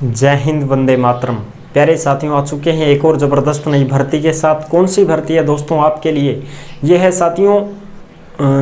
जय हिंद, वंदे मातरम। प्यारे साथियों, आ चुके हैं एक और ज़बरदस्त नई भर्ती के साथ। कौन सी भर्ती है दोस्तों आपके लिए? ये है साथियों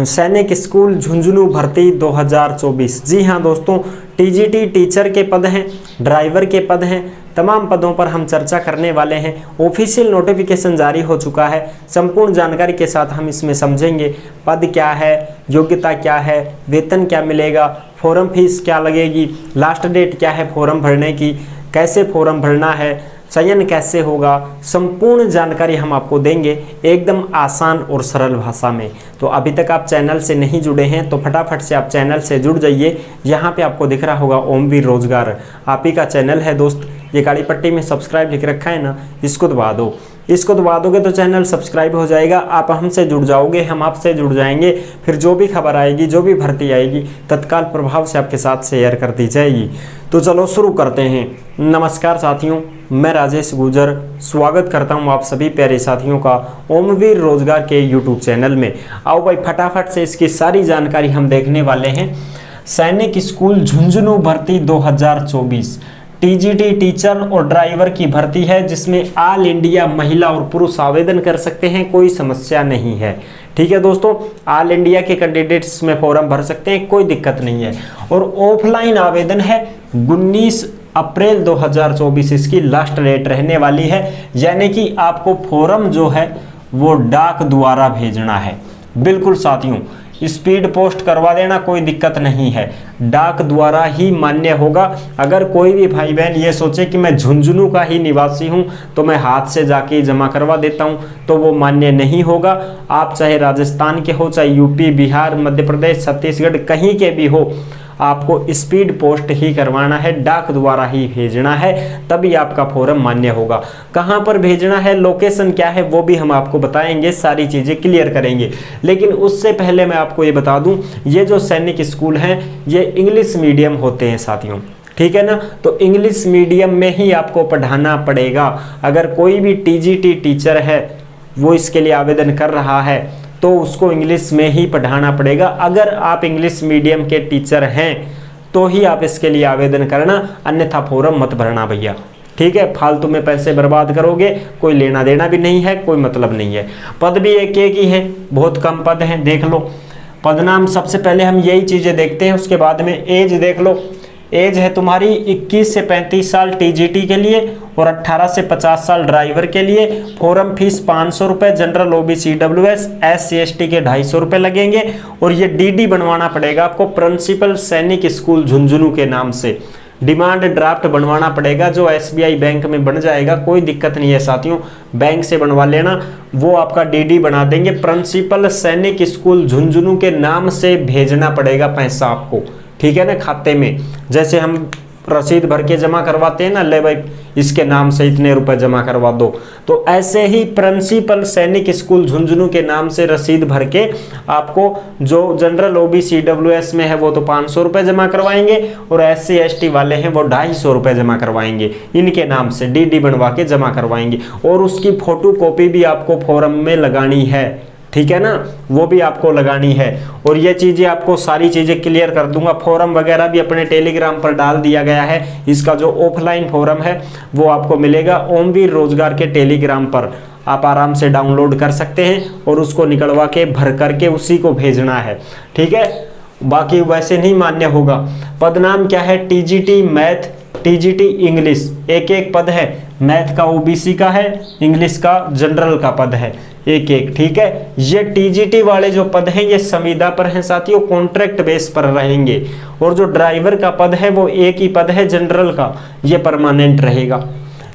सैनिक स्कूल झुंझुनू भर्ती 2024। जी हाँ दोस्तों, टीजीटी टीचर के पद हैं, ड्राइवर के पद हैं, तमाम पदों पर हम चर्चा करने वाले हैं। ऑफिशियल नोटिफिकेशन जारी हो चुका है। संपूर्ण जानकारी के साथ हम इसमें समझेंगे पद क्या है, योग्यता क्या है, वेतन क्या मिलेगा, फॉर्म फीस क्या लगेगी, लास्ट डेट क्या है फॉर्म भरने की, कैसे फॉर्म भरना है, चयन कैसे होगा, संपूर्ण जानकारी हम आपको देंगे एकदम आसान और सरल भाषा में। तो अभी तक आप चैनल से नहीं जुड़े हैं तो फटाफट से आप चैनल से जुड़ जाइए। यहाँ पे आपको दिख रहा होगा ओमवीर रोजगार, आप ही का चैनल है दोस्त। ये काली पट्टी में सब्सक्राइब लिख रखा है ना, इसको दबा दो। इसको दबा दोगे तो चैनल सब्सक्राइब हो जाएगा, आप हमसे जुड़ जाओगे, हम आपसे जुड़ जाएंगे। फिर जो भी खबर आएगी, जो भी भर्ती आएगी, तत्काल प्रभाव से आपके साथ शेयर कर दी जाएगी। तो चलो शुरू करते हैं। नमस्कार साथियों, मैं राजेश गुजर स्वागत करता हूं आप सभी प्यारे साथियों का ओमवीर रोजगार के यूट्यूब चैनल में। आओ भाई फटाफट से इसकी सारी जानकारी हम देखने वाले हैं। सैनिक स्कूल झुंझुनू भर्ती 2024 टीजीटी टीचर और ड्राइवर की भर्ती है, जिसमें ऑल इंडिया महिला और पुरुष आवेदन कर सकते हैं, कोई समस्या नहीं है। ठीक है दोस्तों, ऑल इंडिया के कैंडिडेट्स में फॉर्म भर सकते हैं, कोई दिक्कत नहीं है। और ऑफलाइन आवेदन है 19 अप्रैल 2024 इसकी लास्ट डेट रहने वाली है। यानी कि आपको फॉर्म जो है वो डाक द्वारा भेजना है। बिल्कुल साथियों, स्पीड पोस्ट करवा देना, कोई दिक्कत नहीं है, डाक द्वारा ही मान्य होगा। अगर कोई भी भाई बहन ये सोचे कि मैं झुंझुनू का ही निवासी हूं तो मैं हाथ से जाके जमा करवा देता हूं, तो वो मान्य नहीं होगा। आप चाहे राजस्थान के हो, चाहे यूपी, बिहार, मध्य प्रदेश, छत्तीसगढ़, कहीं के भी हो, आपको स्पीड पोस्ट ही करवाना है, डाक द्वारा ही भेजना है, तभी आपका फॉर्म मान्य होगा। कहाँ पर भेजना है, लोकेशन क्या है, वो भी हम आपको बताएंगे, सारी चीज़ें क्लियर करेंगे। लेकिन उससे पहले मैं आपको ये बता दूं, ये जो सैनिक स्कूल हैं ये इंग्लिश मीडियम होते हैं साथियों, ठीक है ना। तो इंग्लिश मीडियम में ही आपको पढ़ाना पड़ेगा। अगर कोई भी टीजीटी टीचर है वो इसके लिए आवेदन कर रहा है तो उसको इंग्लिश में ही पढ़ाना पड़ेगा। अगर आप इंग्लिश मीडियम के टीचर हैं तो ही आप इसके लिए आवेदन करना, अन्यथा फॉर्म मत भरना भैया, ठीक है। फालतू में पैसे बर्बाद करोगे, कोई लेना देना भी नहीं है, कोई मतलब नहीं है। पद भी एक ही है, बहुत कम पद हैं, देख लो पद नाम। सबसे पहले हम यही चीज़ें देखते हैं, उसके बाद में एज देख लो। एज है तुम्हारी 21 से 35 साल टीजीटी के लिए और 18 से 50 साल ड्राइवर के लिए। फॉर्म फीस 500 रुपये, general OBC WS SC ST के 250 रुपये लगेंगे। और ये डीडी बनवाना पड़ेगा आपको प्रिंसिपल सैनिक स्कूल झुंझुनू के नाम से। डिमांड ड्राफ्ट बनवाना पड़ेगा जो SBI बैंक में बन जाएगा, कोई दिक्कत नहीं है साथियों, बैंक से बनवा लेना, वो आपका डीडी बना देंगे। प्रिंसिपल सैनिक स्कूल झुंझुनू के नाम से भेजना पड़ेगा पैसा आपको, ठीक है ना, खाते में। जैसे हम रसीद भर के जमा करवाते हैं ना, ले भाई इसके नाम से इतने रुपए जमा करवा दो, तो ऐसे ही प्रिंसिपल सैनिक स्कूल झुंझुनू के नाम से रसीद भर के आपको, जो जनरल ओबीसी डब्ल्यूएस में है वो तो 500 रुपये जमा करवाएंगे और SC ST वाले हैं वो 250 रुपये जमा करवाएंगे, इनके नाम से डीडी बनवा के जमा करवाएंगे। और उसकी फोटो कॉपी भी आपको फॉर्म में लगानी है, ठीक है ना, वो भी आपको लगानी है। और ये चीज़ें आपको सारी चीज़ें क्लियर कर दूंगा। फॉर्म वगैरह भी अपने टेलीग्राम पर डाल दिया गया है। इसका जो ऑफलाइन फॉर्म है वो आपको मिलेगा ओमवीर रोजगार के टेलीग्राम पर, आप आराम से डाउनलोड कर सकते हैं और उसको निकलवा के भर करके उसी को भेजना है, ठीक है। बाकी वैसे नहीं मान्य होगा। पद नाम क्या है, टीजीटी मैथ, टीजीटी इंग्लिश, एक पद है। मैथ का ओबीसी का है, इंग्लिश का जनरल का पद है, एक, ठीक है। ये टीजीटी वाले जो पद हैं ये संविदा पर हैं साथियों, कॉन्ट्रैक्ट बेस पर रहेंगे। और जो ड्राइवर का पद है वो एक ही पद है जनरल का, ये परमानेंट रहेगा,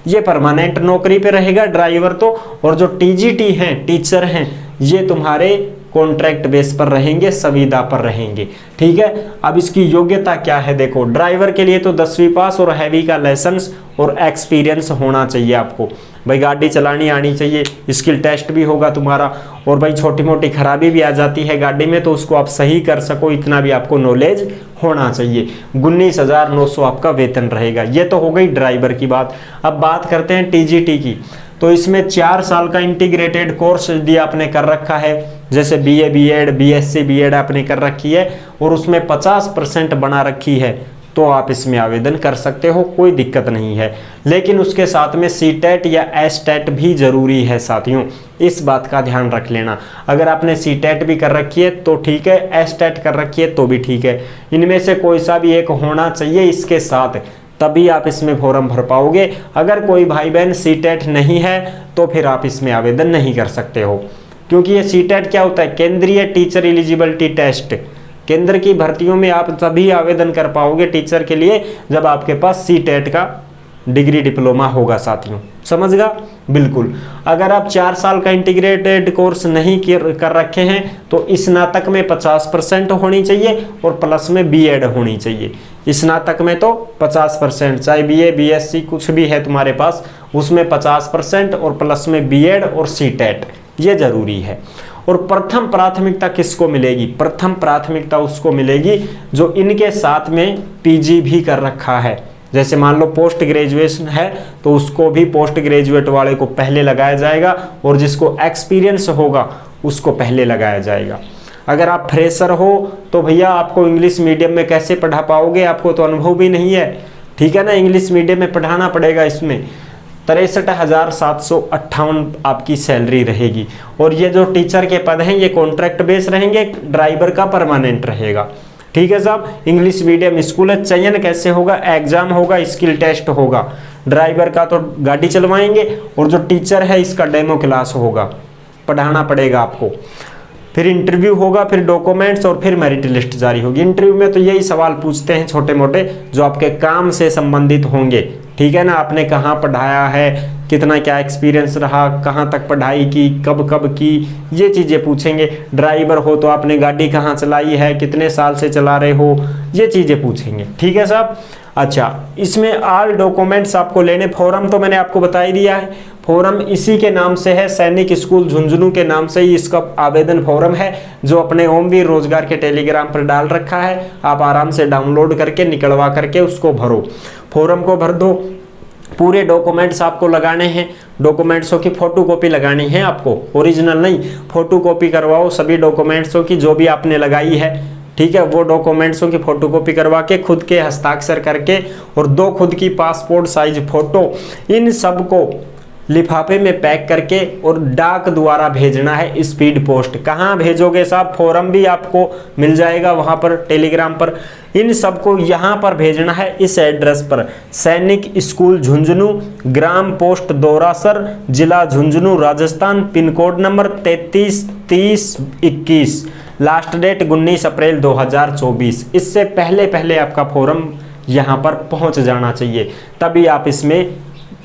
ये परमानेंट नौकरी पे रहेगा ड्राइवर तो। और जो टीजीटी हैं, टीचर हैं, ये तुम्हारे कॉन्ट्रैक्ट बेस पर रहेंगे, संविदा पर रहेंगे, ठीक है। अब इसकी योग्यता क्या है देखो, ड्राइवर के लिए तो 10वीं पास और हैवी का लाइसेंस और एक्सपीरियंस होना चाहिए आपको। भाई गाड़ी चलानी आनी चाहिए, स्किल टेस्ट भी होगा तुम्हारा। और भाई छोटी मोटी खराबी भी आ जाती है गाड़ी में तो उसको आप सही कर सको, इतना भी आपको नॉलेज होना चाहिए। 19,900 आपका वेतन रहेगा। ये तो हो गई ड्राइवर की बात। अब बात करते हैं टीजीटी की। तो इसमें 4 साल का इंटीग्रेटेड कोर्स यदि आपने कर रखा है, जैसे BA BEd BSc BEd आपने कर रखी है और उसमें 50% बना रखी है तो आप इसमें आवेदन कर सकते हो, कोई दिक्कत नहीं है। लेकिन उसके साथ में सीटेट या एसटेट भी ज़रूरी है साथियों, इस बात का ध्यान रख लेना। अगर आपने सीटेट भी कर रखी है तो ठीक है, एसटेट कर रखी है तो भी ठीक है, इनमें से कोई सा भी एक होना चाहिए इसके साथ, तभी आप इसमें फॉर्म भर पाओगे। अगर कोई भाई बहन सीटेट नहीं है तो फिर आप इसमें आवेदन नहीं कर सकते हो, क्योंकि ये सीटेट क्या होता है, केंद्रीय टीचर एलिजिबिलिटी टेस्ट। केंद्र की भर्तियों में आप तभी आवेदन कर पाओगे टीचर के लिए जब आपके पास सीटेट का डिग्री डिप्लोमा होगा साथियों, समझ गया? बिल्कुल। अगर आप 4 साल का इंटीग्रेटेड कोर्स नहीं कर रखे हैं तो स्नातक में 50% होनी चाहिए और प्लस में बीएड होनी चाहिए। स्नातक में तो 50%, चाहे बीए बीएससी कुछ भी है तुम्हारे पास, उसमें 50% और प्लस में बीएड और सीटेट, ये जरूरी है। और प्रथम प्राथमिकता किसको मिलेगी? प्रथम प्राथमिकता उसको मिलेगी जो इनके साथ में पीजी भी कर रखा है। जैसे मान लो पोस्ट ग्रेजुएशन है तो उसको भी पोस्ट ग्रेजुएट वाले को पहले लगाया जाएगा, और जिसको एक्सपीरियंस होगा उसको पहले लगाया जाएगा। अगर आप फ्रेशर हो तो भैया आपको इंग्लिश मीडियम में कैसे पढ़ा पाओगे, आपको तो अनुभव भी नहीं है, ठीक है ना? इंग्लिश मीडियम में पढ़ाना पड़ेगा। इसमें 63,758 आपकी सैलरी रहेगी। और ये जो टीचर के पद हैं ये कॉन्ट्रैक्ट बेस रहेंगे, ड्राइवर का परमानेंट रहेगा, ठीक है साहब? इंग्लिश मीडियम स्कूल है। चयन कैसे होगा? एग्जाम होगा, स्किल टेस्ट होगा। ड्राइवर का तो गाड़ी चलवाएंगे, और जो टीचर है इसका डेमो क्लास होगा, पढ़ाना पड़ेगा आपको। फिर इंटरव्यू होगा, फिर डॉक्यूमेंट्स, और फिर मेरिट लिस्ट जारी होगी। इंटरव्यू में तो यही सवाल पूछते हैं छोटे मोटे जो आपके काम से संबंधित होंगे, ठीक है ना? आपने कहाँ पढ़ाया है, कितना क्या एक्सपीरियंस रहा, कहाँ तक पढ़ाई की, कब कब की, ये चीज़ें पूछेंगे। ड्राइवर हो तो आपने गाड़ी कहाँ चलाई है, कितने साल से चला रहे हो, ये चीज़ें पूछेंगे, ठीक है साहब? अच्छा, इसमें ऑल डॉक्यूमेंट्स आपको लेने। फॉर्म तो मैंने आपको बता ही दिया है, फॉर्म इसी के नाम से है, सैनिक स्कूल झुंझुनू के नाम से ही इसका आवेदन फॉर्म है, जो अपने ओमवीर रोजगार के टेलीग्राम पर डाल रखा है। आप आराम से डाउनलोड करके निकलवा करके उसको भरो, फॉर्म को भर दो। पूरे डॉक्यूमेंट्स आपको लगाने हैं, डॉक्यूमेंट्सों की फोटोकॉपी लगानी है आपको, ओरिजिनल नहीं, फोटोकॉपी करवाओ सभी डॉक्यूमेंट्सों की जो भी आपने लगाई है, ठीक है? वो डॉक्यूमेंट्सों की फोटोकॉपी करवा के खुद के हस्ताक्षर करके और 2 खुद की पासपोर्ट साइज फोटो, इन सब को लिफाफे में पैक करके और डाक द्वारा भेजना है, स्पीड पोस्ट। कहाँ भेजोगे साहब? फॉर्म भी आपको मिल जाएगा वहाँ पर टेलीग्राम पर। इन सबको यहाँ पर भेजना है इस एड्रेस पर, सैनिक स्कूल झुंझुनू, ग्राम पोस्ट दोरासर, जिला Jhunjhunu, Rajasthan, pin code number 333021, last date 19 April 2024। इससे पहले पहले आपका फॉर्म यहाँ पर पहुँच जाना चाहिए, तभी आप इसमें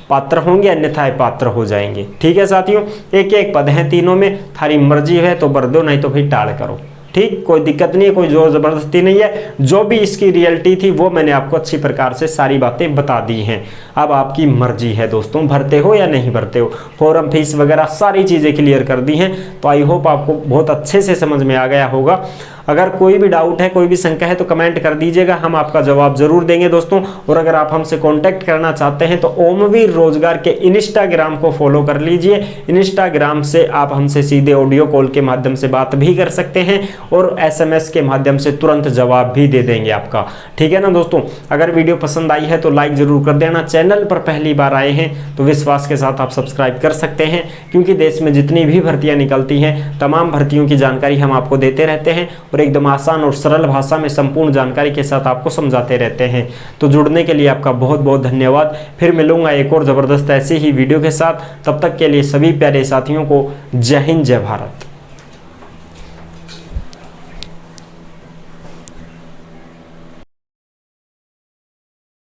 पात्र होंगे, अन्यथा पात्र हो जाएंगे, ठीक है साथियों? एक एक पद हैं तीनों में, थारी मर्जी है तो भर दो, नहीं तो फिर टाल करो, ठीक? कोई दिक्कत नहीं है, कोई जोर जबरदस्ती नहीं है। जो भी इसकी रियलिटी थी वो मैंने आपको अच्छी प्रकार से सारी बातें बता दी हैं। अब आपकी मर्जी है दोस्तों, भरते हो या नहीं भरते हो। फॉर्म फीस वगैरह सारी चीज़ें क्लियर कर दी हैं, तो आई होप आपको बहुत अच्छे से समझ में आ गया होगा। अगर कोई भी डाउट है, कोई भी शंका है तो कमेंट कर दीजिएगा, हम आपका जवाब जरूर देंगे दोस्तों। और अगर आप हमसे कांटेक्ट करना चाहते हैं तो ओमवीर रोजगार के इंस्टाग्राम को फॉलो कर लीजिए। इंस्टाग्राम से आप हमसे सीधे ऑडियो कॉल के माध्यम से बात भी कर सकते हैं और SMS के माध्यम से तुरंत जवाब भी दे देंगे आपका, ठीक है ना दोस्तों? अगर वीडियो पसंद आई है तो लाइक जरूर कर देना। चैनल पर पहली बार आए हैं तो विश्वास के साथ आप सब्सक्राइब कर सकते हैं, क्योंकि देश में जितनी भी भर्तियां निकलती हैं तमाम भर्तियों की जानकारी हम आपको देते रहते हैं और एकदम आसान और सरल भाषा में संपूर्ण जानकारी के साथ आपको समझाते रहते हैं। तो जुड़ने के लिए आपका बहुत बहुत धन्यवाद। फिर मिलूंगा एक और ज़बरदस्त ऐसी ही वीडियो के साथ, तब तक के लिए सभी प्यारे साथियों को जय हिंद, जय भारत।